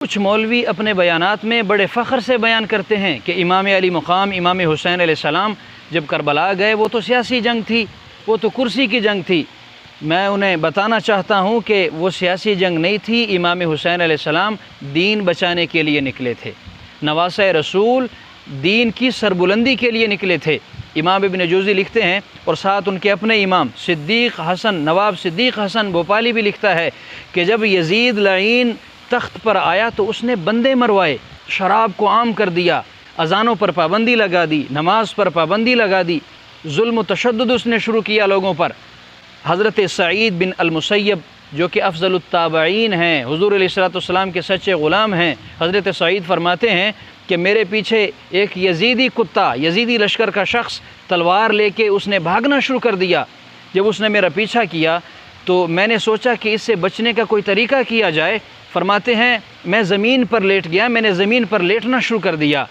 कुछ मौलवी अपने बयानात में बड़े फ़ख्र से बयान करते हैं कि इमाम अली मक़ाम इमाम हुसैन अलैहिस्सलाम जब करबला गए वो तो सियासी जंग थी, वो तो कुर्सी की जंग थी। मैं उन्हें बताना चाहता हूँ कि वो सियासी जंग नहीं थी। इमाम हुसैन अलैहिस्सलाम दीन बचाने के लिए निकले थे, नवासे रसूल दीन की सरबुलंदी के लिए निकले थे। इमाम इब्न जौज़ी लिखते हैं और साथ उनके अपने इमाम सिद्दीक़ हसन नवाब सिद्दीक़ हसन भोपाली भी लिखता है कि जब यज़ीद लईन तख्त पर आया तो उसने बंदे मरवाए, शराब को आम कर दिया, अज़ानों पर पाबंदी लगा दी, नमाज पर पाबंदी लगा दी, जुल्म तशद्दुद उसने शुरू किया लोगों पर। हज़रत सईद बिन अल-मुसय्यब जो कि अफ़ज़लुत ताबईन हैं, हुज़ूर अलैहिस्सलाम के सच्चे ग़ुलाम हैं, हज़रत सईद फरमाते हैं कि मेरे पीछे एक यज़ीदी कुत्ता, यज़ीदी लश्कर का शख्स तलवार लेके उसने भागना शुरू कर दिया। जब उसने मेरा पीछा किया तो मैंने सोचा कि इससे बचने का कोई तरीक़ा किया जाए। फरमाते हैं मैं ज़मीन पर लेट गया, मैंने ज़मीन पर लेटना शुरू कर दिया।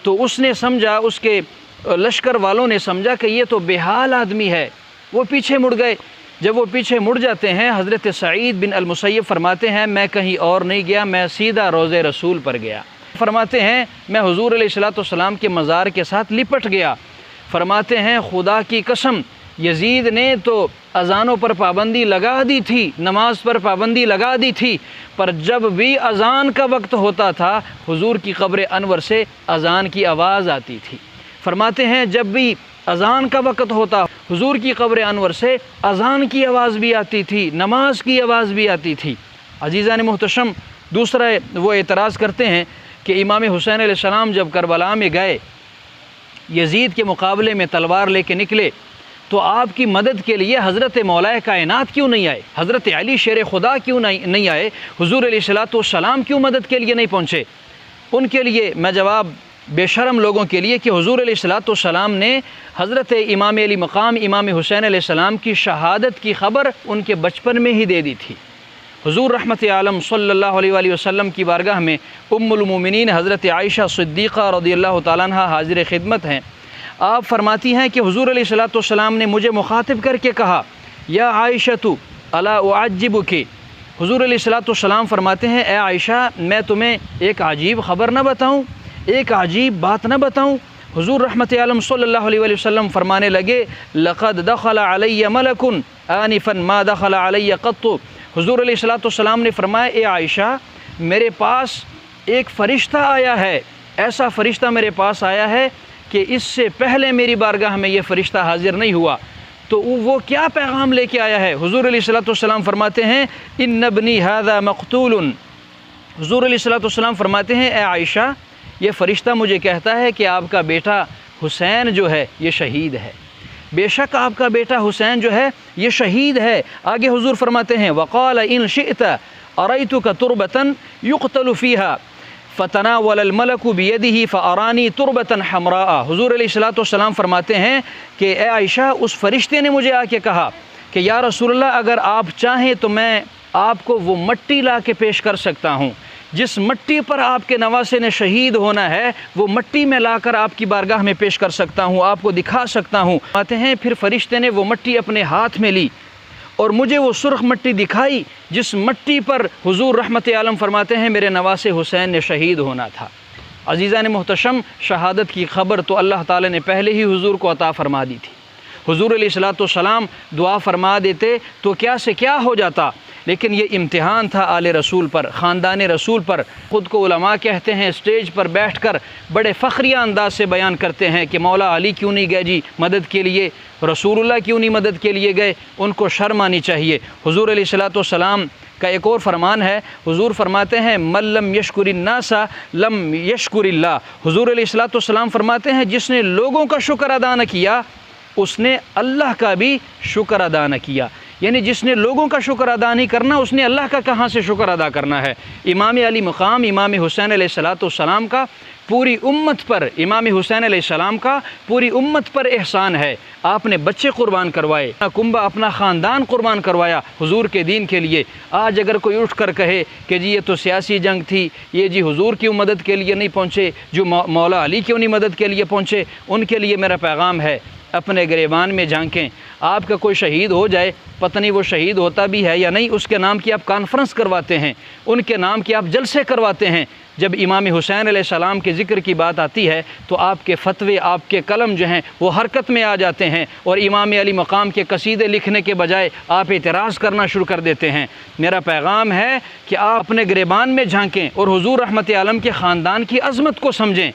तो उसने समझा, उसके लश्कर वालों ने समझा कि ये तो बेहाल आदमी है, वो पीछे मुड़ गए। जब वो पीछे मुड़ जाते हैं, हज़रत सईद बिन अल-मुसय्यब फरमाते हैं मैं कहीं और नहीं गया, मैं सीधा रोज़े रसूल पर गया। फरमाते हैं मैं हुज़ूर अलैहिस्सलाम के मज़ार के साथ लिपट गया। फरमाते हैं खुदा की कसम यज़ीद ने तो अज़ानों पर पाबंदी लगा दी थी, नमाज पर पाबंदी लगा दी थी, पर जब भी अज़ान का वक्त होता था हुज़ूर की क़ब्र अनवर से अज़ान की आवाज़ आती थी। फरमाते हैं जब भी अज़ान का वक्त होता हुज़ूर की क़ब्र अनवर से अज़ान की आवाज़ भी आती थी, नमाज की आवाज़ भी आती थी। अज़ीज़ान मुहतशम, दूसरा वो एतराज़ करते हैं कि इमाम हुसैन अलैहिस्सलाम जब करबला में गए, यज़ीद के मुकाबले में तलवार लेके निकले, तो आपकी मदद के लिए हज़रत मौलाए कायनात क्यों नहीं आए, हज़रत अली शेर खुदा क्यों नहीं आए, हुज़ूर अलैहिस्सलाम क्यों मदद के लिए नहीं पहुँचे? उनके लिए मैं जवाब बेशरम लोगों के लिए कि हुज़ूर अलैहिस्सलाम ने हज़रत इमाम अली मक़ाम इमाम हुसैन अलैहिस्सलाम की शहादत की ख़बर उनके बचपन में ही दे दी थी। हुज़ूर रहमत आलम सल्लल्लाहु अलैहि वसल्लम की बारगाह में उम्मुल मोमिनीन हज़रत आयशा सिद्दीक़ा रज़ियल्लाहु ताला अन्हा हाज़िर ख़िदमत हैं। आप फरमाती हैं कि हुज़ूर अलैहिस्सलाम ने मुझे मुखातिब करके कहा या आयशतु अला उअज्जिबुकी। हुज़ूर अलैहिस्सलाम फरमाते हैं ए आयशा मैं तुम्हें एक अजीब ख़बर न बताऊँ, एक अजीब बात न बताऊँ? हुज़ूर रहमत आलम सल्लल्लाहु अलैहि वसल्लम फरमाने लगे लक़द दख़ल अलैया मलकुन आनिफ़न मा दख़ल अलैया क़त्तु। हुज़ूर अलैहिस्सलाम ने फरमाया ए आयशा मेरे पास एक फ़रिश्ता आया है, ऐसा फ़रिश्ता मेरे पास आया है कि इससे पहले मेरी बारगाह में ये फ़रिश्ता हाज़िर नहीं हुआ। तो वो क्या पैगाम लेके आया है? हुज़ूर अलैहिस्सलाम फरमाते हैं इन्न इब्नी हाज़ा मक़तूलुन। हुज़ूर अलैहिस्सलाम फरमाते हैं ए आयशा ये फ़रिश्ता मुझे कहता है कि आपका बेटा हुसैन जो है ये शहीद है, बेशक आपका बेटा हुसैन जो है ये शहीद है। आगे हुज़ूर फरमाते हैं वक़ाल इन शिअत अरैतुका तुरबतन युक़तलु फ़ीहा फ़तनावल मलकु बियदिही फ़अरानी तुरबतन हमरा। हुज़ूर अलैहिस्सलाम फरमाते हैं कि ए आयशा उस फ़रिश्ते ने मुझे आके कहा कि या रसूलल्लाह अगर आप चाहें तो मैं आपको वो मट्टी ला के पेश कर सकता हूँ, जिस मट्टी पर आपके नवासे ने शहीद होना है वो मट्टी में लाकर आपकी बारगाह में पेश कर सकता हूँ, आपको दिखा सकता हूँ। आते हैं फिर फ़रिश्ते ने वो मट्टी अपने हाथ में ली और मुझे वो सुर्ख मट्टी दिखाई जिस मट्टी पर हुज़ूर रहमत आलम फरमाते हैं मेरे नवासे हुसैन ने शहीद होना था। अज़ीज़ान मुहतशम, शहादत की ख़बर तो अल्लाह ताला ने पहले ही हुज़ूर को अता फ़रमा दी थी। हुज़ूर अलैहिस्सलाम दुआ फ़रमा देते तो क्या से क्या हो जाता, लेकिन ये इम्तिहान था आले रसूल पर, ख़ानदान रसूल पर। ख़ुद को उलमा कहते हैं स्टेज पर बैठकर बड़े फ़ख्रिया अंदाज से बयान करते हैं कि मौला अली क्यों नहीं गए जी मदद के लिए, रसूलुल्लाह क्यों नहीं मदद के लिए गए, उनको शर्म आनी चाहिए। हुज़ूर अलैहिस्सलाम का एक और फरमान है, हुज़ूर फरमाते हैं मल्लम यशकुरिन्नासा लम यशकुरिल्लाह। हुज़ूर अलैहिस्सलाम फरमाते हैं जिसने लोगों का शुक्र अदा न किया उसने अल्लाह का भी शुक्र अदा न किया। यानी जिसने लोगों का शुक्र अदा नहीं करना उसने अल्लाह का कहाँ से शुक्र अदा करना है। इमाम अली मक़ाम इमाम हुसैन अलैहिस्सलाम का पूरी उम्मत पर, इमाम हुसैन अलैहिस्सलाम का पूरी उम्मत पर एहसान है। आपने बच्चे कुर्बान करवाए, अपना कुंबा अपना ख़ानदान कुर्बान करवाया हुज़ूर के दीन के लिए। आज अगर कोई उठ कर कहे कि जी ये तो सियासी जंग थी, ये जी हुज़ूर क्यों मदद के लिए नहीं पहुँचे, जो मौला अली क्यों नहीं मदद के लिए पहुँचे, उनके लिए मेरा पैगाम है अपने गिरेबान में झांकें। आपका कोई शहीद हो जाए, पता नहीं वो शहीद होता भी है या नहीं, उसके नाम की आप कॉन्फ्रेंस करवाते हैं, उनके नाम की आप जलसे करवाते हैं। जब इमाम हुसैन अलैहिस्सलाम के ज़िक्र की बात आती है तो आपके फ़तवे, आपके कलम जो हैं वो हरकत में आ जाते हैं और इमाम अली मकाम के कसीदे लिखने के बजाय आप एतराज़ करना शुरू कर देते हैं। मेरा पैगाम है कि आप अपने गिरेबान में झांकें और हुज़ूर रहमत आलम के ख़ानदान की अज़मत को समझें।